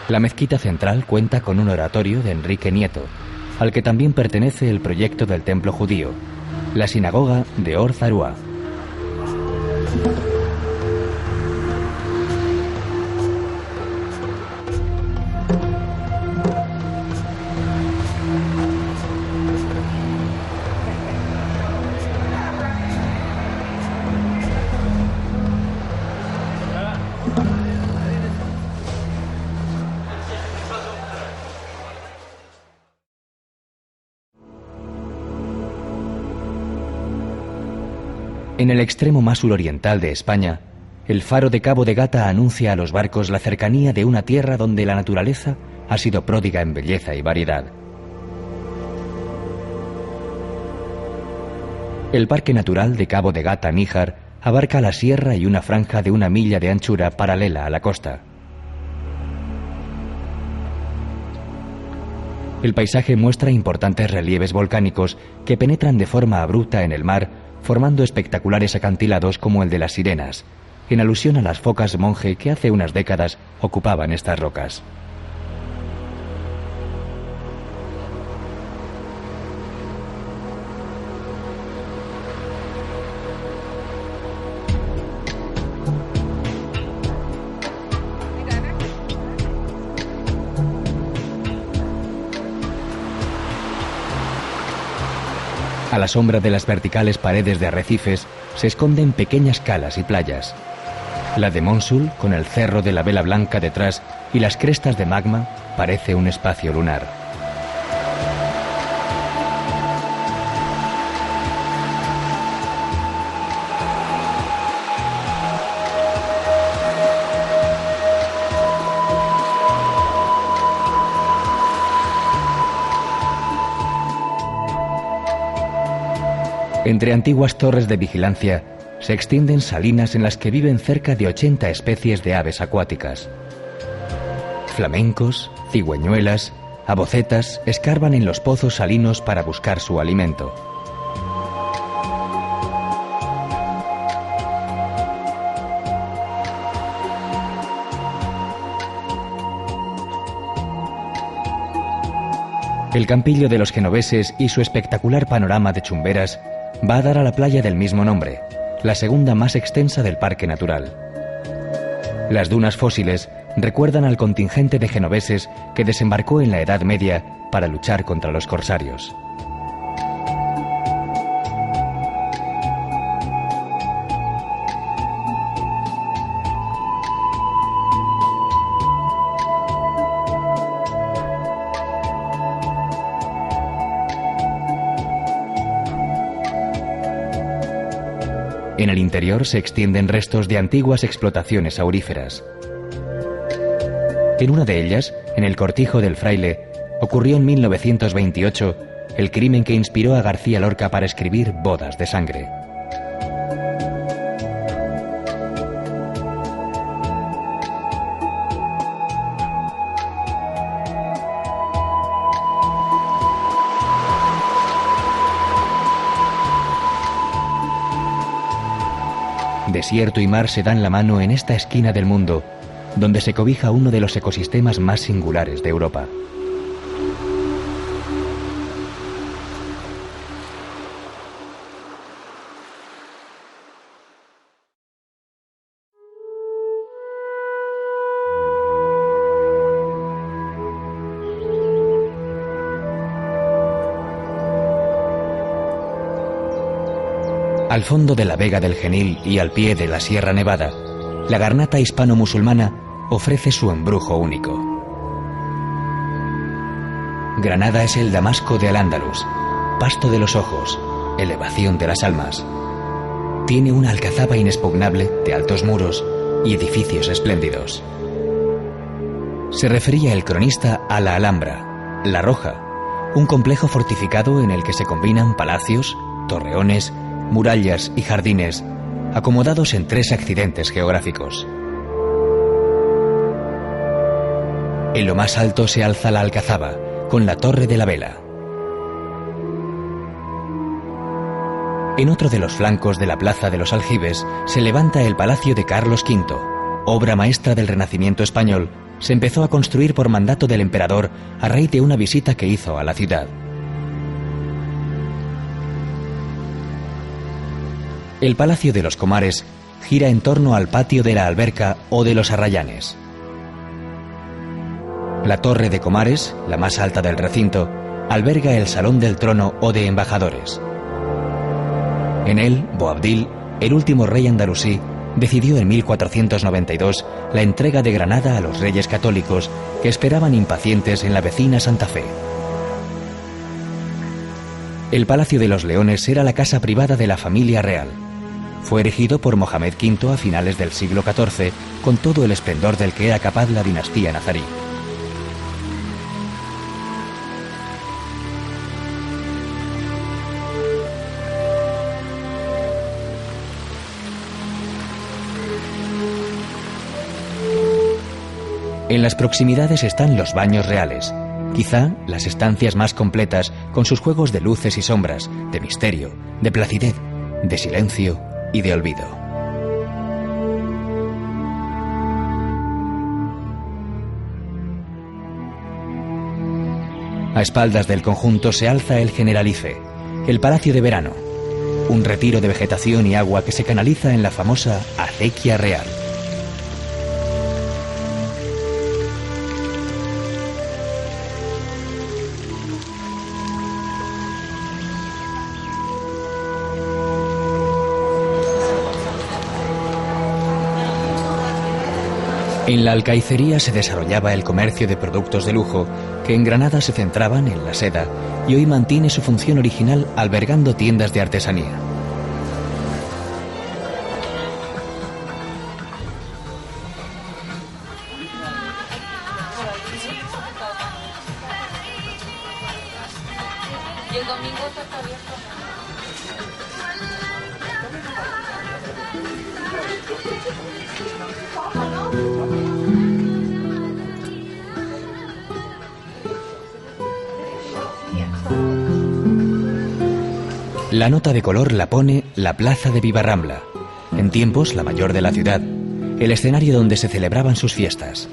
La mezquita central cuenta con un oratorio de Enrique Nieto, al que también pertenece el proyecto del templo judío, la sinagoga de Or Zarua. En el extremo más suroriental de España, el faro de Cabo de Gata anuncia a los barcos la cercanía de una tierra donde la naturaleza ha sido pródiga en belleza y variedad. El Parque Natural de Cabo de Gata-Níjar abarca la sierra y una franja de 1 milla de anchura paralela a la costa. El paisaje muestra importantes relieves volcánicos que penetran de forma abrupta en el mar, formando espectaculares acantilados como el de las Sirenas, en alusión a las focas monje que hace unas décadas ocupaban estas rocas. A la sombra de las verticales paredes de arrecifes se esconden pequeñas calas y playas. La de Mónsul, con el cerro de la Vela Blanca detrás y las crestas de magma, parece un espacio lunar. Entre antiguas torres de vigilancia se extienden salinas en las que viven cerca de 80 especies de aves acuáticas. Flamencos, cigüeñuelas, abocetas escarban en los pozos salinos para buscar su alimento. El Campillo de los Genoveses y su espectacular panorama de chumberas va a dar a la playa del mismo nombre, la segunda más extensa del parque natural. Las dunas fósiles recuerdan al contingente de genoveses que desembarcó en la Edad Media para luchar contra los corsarios. En el interior se extienden restos de antiguas explotaciones auríferas. En una de ellas, en el Cortijo del Fraile, ocurrió en 1928 el crimen que inspiró a García Lorca para escribir Bodas de Sangre. Desierto y mar se dan la mano en esta esquina del mundo, donde se cobija uno de los ecosistemas más singulares de Europa. Al fondo de la Vega del Genil y al pie de la Sierra Nevada, la garnata hispano-musulmana ofrece su embrujo único. Granada es el Damasco de Al-Ándalus, pasto de los ojos, elevación de las almas. Tiene una alcazaba inexpugnable de altos muros y edificios espléndidos. Se refería el cronista a la Alhambra, la Roja, un complejo fortificado en el que se combinan palacios, torreones, murallas y jardines, acomodados en 3 accidentes geográficos. En lo más alto se alza la Alcazaba, con la Torre de la Vela. En otro de los flancos de la Plaza de los Aljibes se levanta el Palacio de Carlos V, obra maestra del Renacimiento español. Se empezó a construir por mandato del emperador a raíz de una visita que hizo a la ciudad. El Palacio de los Comares gira en torno al patio de la Alberca o de los Arrayanes. La Torre de Comares, la más alta del recinto, alberga el Salón del Trono o de Embajadores. En él, Boabdil, el último rey andalusí, decidió en 1492 la entrega de Granada a los reyes católicos que esperaban impacientes en la vecina Santa Fe. El Palacio de los Leones era la casa privada de la familia real. Fue erigido por Mohamed V a finales del siglo XIV con todo el esplendor del que era capaz la dinastía nazarí. En las proximidades están los baños reales, quizá las estancias más completas con sus juegos de luces y sombras, de misterio, de placidez, de silencio y de olvido. A espaldas del conjunto se alza el Generalife, el Palacio de Verano, un retiro de vegetación y agua que se canaliza en la famosa acequia real. En la alcaicería se desarrollaba el comercio de productos de lujo, que en Granada se centraban en la seda y hoy mantiene su función original albergando tiendas de artesanía. La nota de color la pone la Plaza de Vivarrambla, en tiempos la mayor de la ciudad, el escenario donde se celebraban sus fiestas.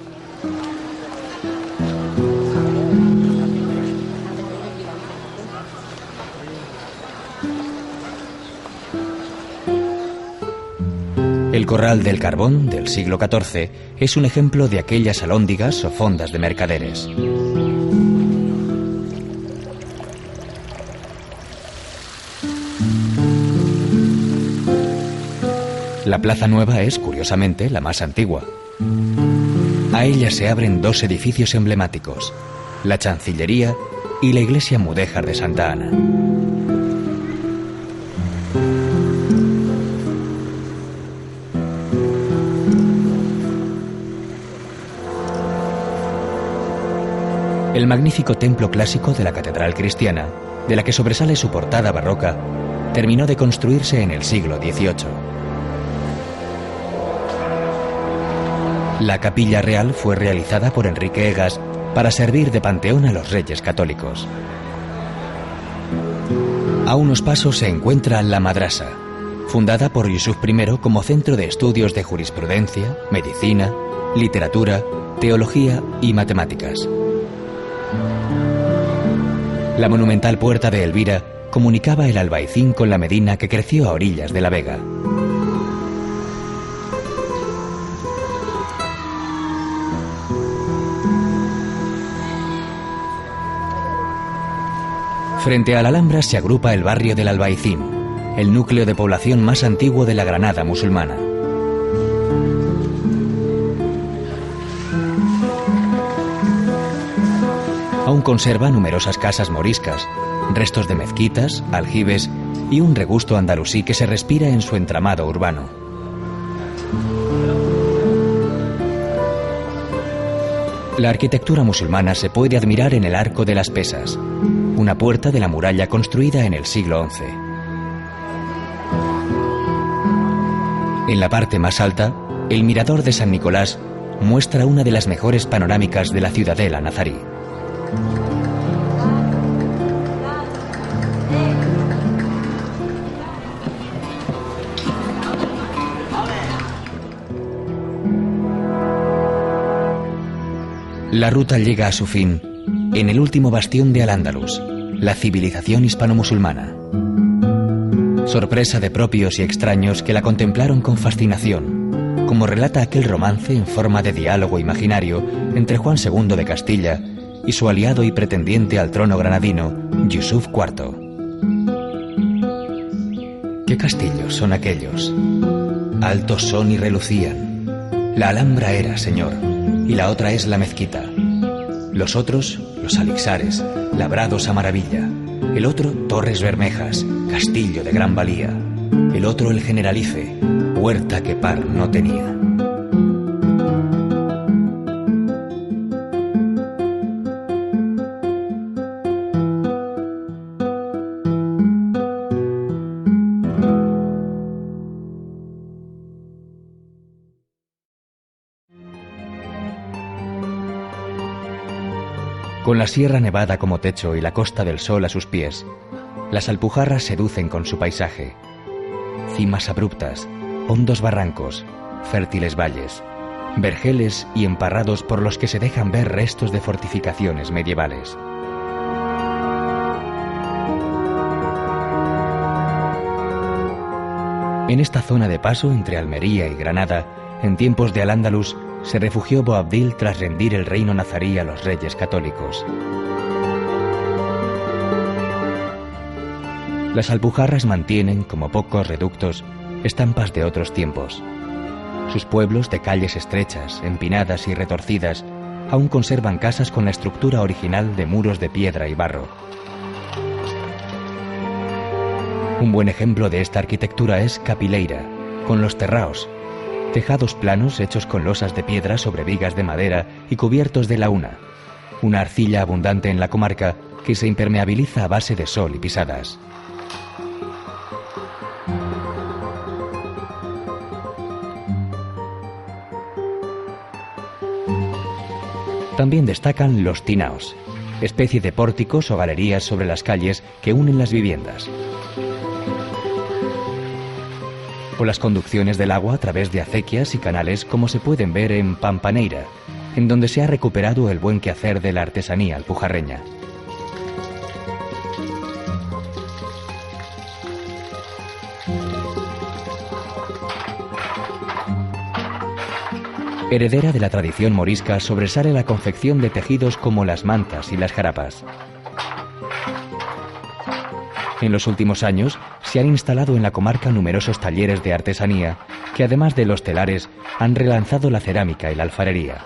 El Corral del Carbón del siglo XIV es un ejemplo de aquellas alhóndigas o fondas de mercaderes. La Plaza Nueva es, curiosamente, la más antigua. A ella se abren 2 edificios emblemáticos, la Chancillería y la Iglesia Mudéjar de Santa Ana. El magnífico templo clásico de la Catedral Cristiana, de la que sobresale su portada barroca, terminó de construirse en el siglo XVIII. La capilla real fue realizada por Enrique Egas para servir de panteón a los reyes católicos. A unos pasos se encuentra la Madrasa, fundada por Yusuf I como centro de estudios de jurisprudencia, medicina, literatura, teología y matemáticas. La monumental puerta de Elvira comunicaba el Albaicín con la Medina que creció a orillas de la Vega. Frente a la Alhambra se agrupa el barrio del Albaicín, el núcleo de población más antiguo de la Granada musulmana. Aún conserva numerosas casas moriscas, restos de mezquitas, aljibes y un regusto andalusí que se respira en su entramado urbano. La arquitectura musulmana se puede admirar en el Arco de las Pesas, una puerta de la muralla construida en el siglo XI. En la parte más alta, el mirador de San Nicolás muestra una de las mejores panorámicas de la ciudadela nazarí. La ruta llega a su fin en el último bastión de Al-Ándalus, la civilización hispano-musulmana. Sorpresa de propios y extraños que la contemplaron con fascinación, como relata aquel romance en forma de diálogo imaginario entre Juan II de Castilla y su aliado y pretendiente al trono granadino, Yusuf IV. ¿Qué castillos son aquellos? Altos son y relucían. La Alhambra era, señor, y la otra es la mezquita. Los otros, los alixares, labrados a maravilla. El otro, Torres Bermejas, castillo de gran valía. El otro, el Generalife, puerta que par no tenía. Con la Sierra Nevada como techo y la Costa del Sol a sus pies, las Alpujarras seducen con su paisaje. Cimas abruptas, hondos barrancos, fértiles valles, vergeles y emparrados por los que se dejan ver restos de fortificaciones medievales. En esta zona de paso entre Almería y Granada, en tiempos de Al-Ándalus, se refugió Boabdil tras rendir el reino nazarí a los reyes católicos. Las Alpujarras mantienen, como pocos reductos, estampas de otros tiempos. Sus pueblos, de calles estrechas, empinadas y retorcidas, aún conservan casas con la estructura original de muros de piedra y barro. Un buen ejemplo de esta arquitectura es Capileira, con los terraos, tejados planos hechos con losas de piedra sobre vigas de madera y cubiertos de laúna, una arcilla abundante en la comarca que se impermeabiliza a base de sol y pisadas. También destacan los tinaos, especie de pórticos o galerías sobre las calles que unen las viviendas. O las conducciones del agua a través de acequias y canales, como se pueden ver en Pampaneira, en donde se ha recuperado el buen quehacer de la artesanía alpujarreña. Heredera de la tradición morisca, sobresale la confección de tejidos como las mantas y las jarapas. En los últimos años se han instalado en la comarca numerosos talleres de artesanía que, además de los telares, han relanzado la cerámica y la alfarería.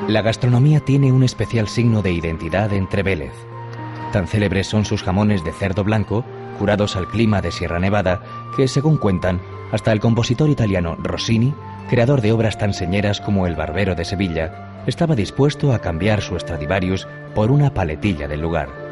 La gastronomía tiene un especial signo de identidad entre Vélez. Tan célebres son sus jamones de cerdo blanco, curados al clima de Sierra Nevada, que, según cuentan, hasta el compositor italiano Rossini, creador de obras tan señeras como El Barbero de Sevilla, estaba dispuesto a cambiar su Stradivarius por una paletilla del lugar.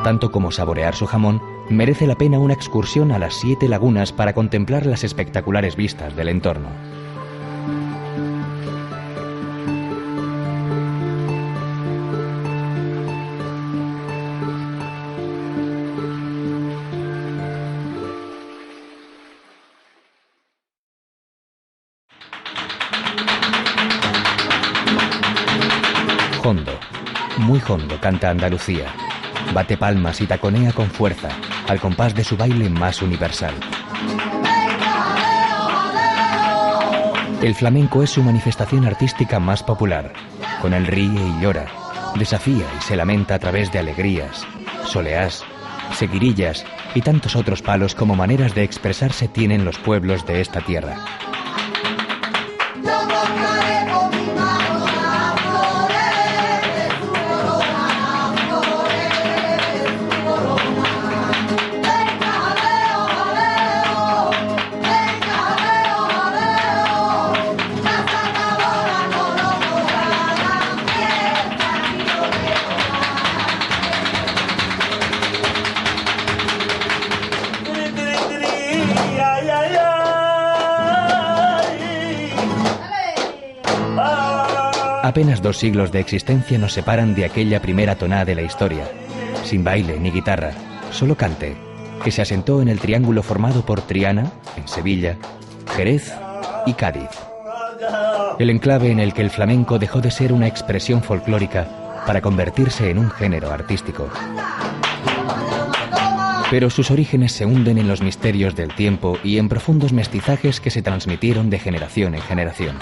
Tanto como saborear su jamón, merece la pena una excursión a las 7 lagunas para contemplar las espectaculares vistas del entorno. Hondo, muy hondo canta Andalucía. Bate palmas y taconea con fuerza, al compás de su baile más universal. El flamenco es su manifestación artística más popular. Con él ríe y llora, desafía y se lamenta a través de alegrías, soleás, seguirillas y tantos otros palos como maneras de expresarse tienen los pueblos de esta tierra. Apenas 2 siglos de existencia nos separan de aquella primera tonada de la historia, sin baile ni guitarra, solo cante, que se asentó en el triángulo formado por Triana, en Sevilla, Jerez y Cádiz. El enclave en el que el flamenco dejó de ser una expresión folclórica para convertirse en un género artístico. Pero sus orígenes se hunden en los misterios del tiempo y en profundos mestizajes que se transmitieron de generación en generación.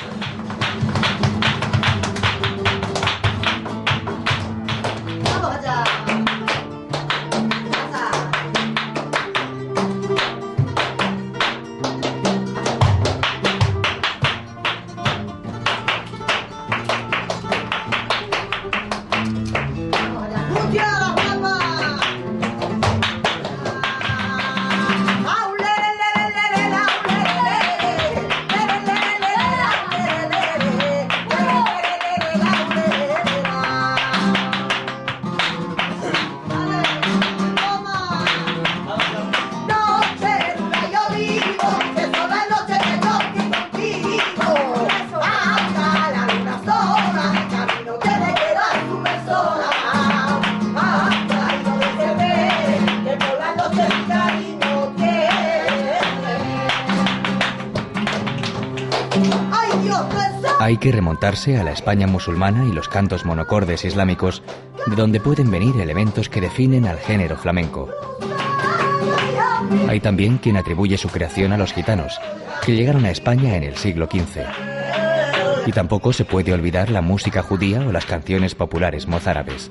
Hay que remontarse a la España musulmana y los cantos monocordes islámicos, de donde pueden venir elementos que definen al género flamenco. Hay también quien atribuye su creación a los gitanos, que llegaron a España en el siglo XV. Y tampoco se puede olvidar la música judía o las canciones populares mozárabes.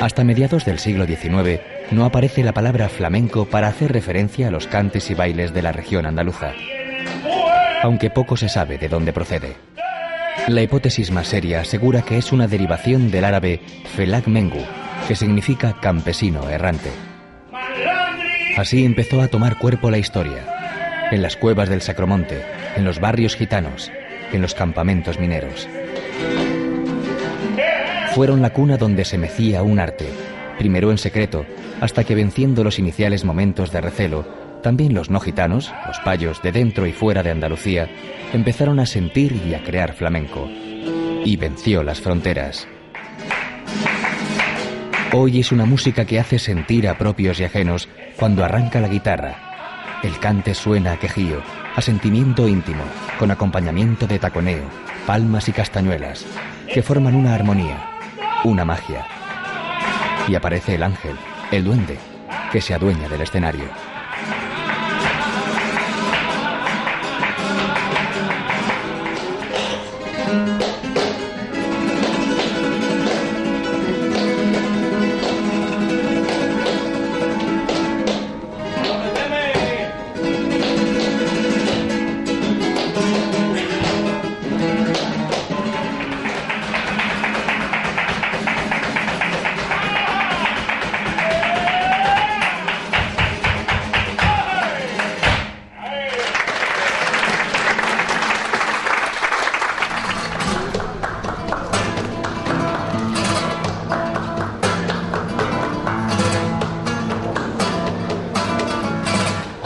Hasta mediados del siglo XIX no aparece la palabra flamenco para hacer referencia a los cantes y bailes de la región andaluza, aunque poco se sabe de dónde procede. La hipótesis más seria asegura que es una derivación del árabe felag mengu, que significa campesino errante. Así empezó a tomar cuerpo la historia, en las cuevas del Sacromonte, en los barrios gitanos, en los campamentos mineros. Fueron la cuna donde se mecía un arte, primero en secreto, hasta que venciendo los iniciales momentos de recelo, también los no gitanos, los payos de dentro y fuera de Andalucía, empezaron a sentir y a crear flamenco. Y venció las fronteras. Hoy es una música que hace sentir a propios y ajenos cuando arranca la guitarra. El cante suena a quejío, a sentimiento íntimo, con acompañamiento de taconeo, palmas y castañuelas, que forman una armonía, una magia. Y aparece el ángel, el duende, que se adueña del escenario.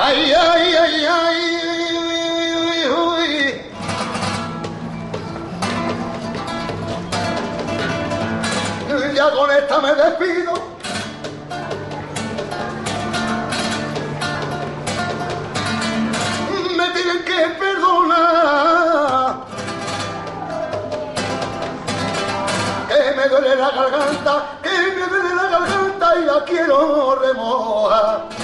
Ay, ay, ay, ay, uy. Ya con esta me despido. Me tienen que perdonar. Que me duele la garganta, que me duele la garganta y la quiero remojar.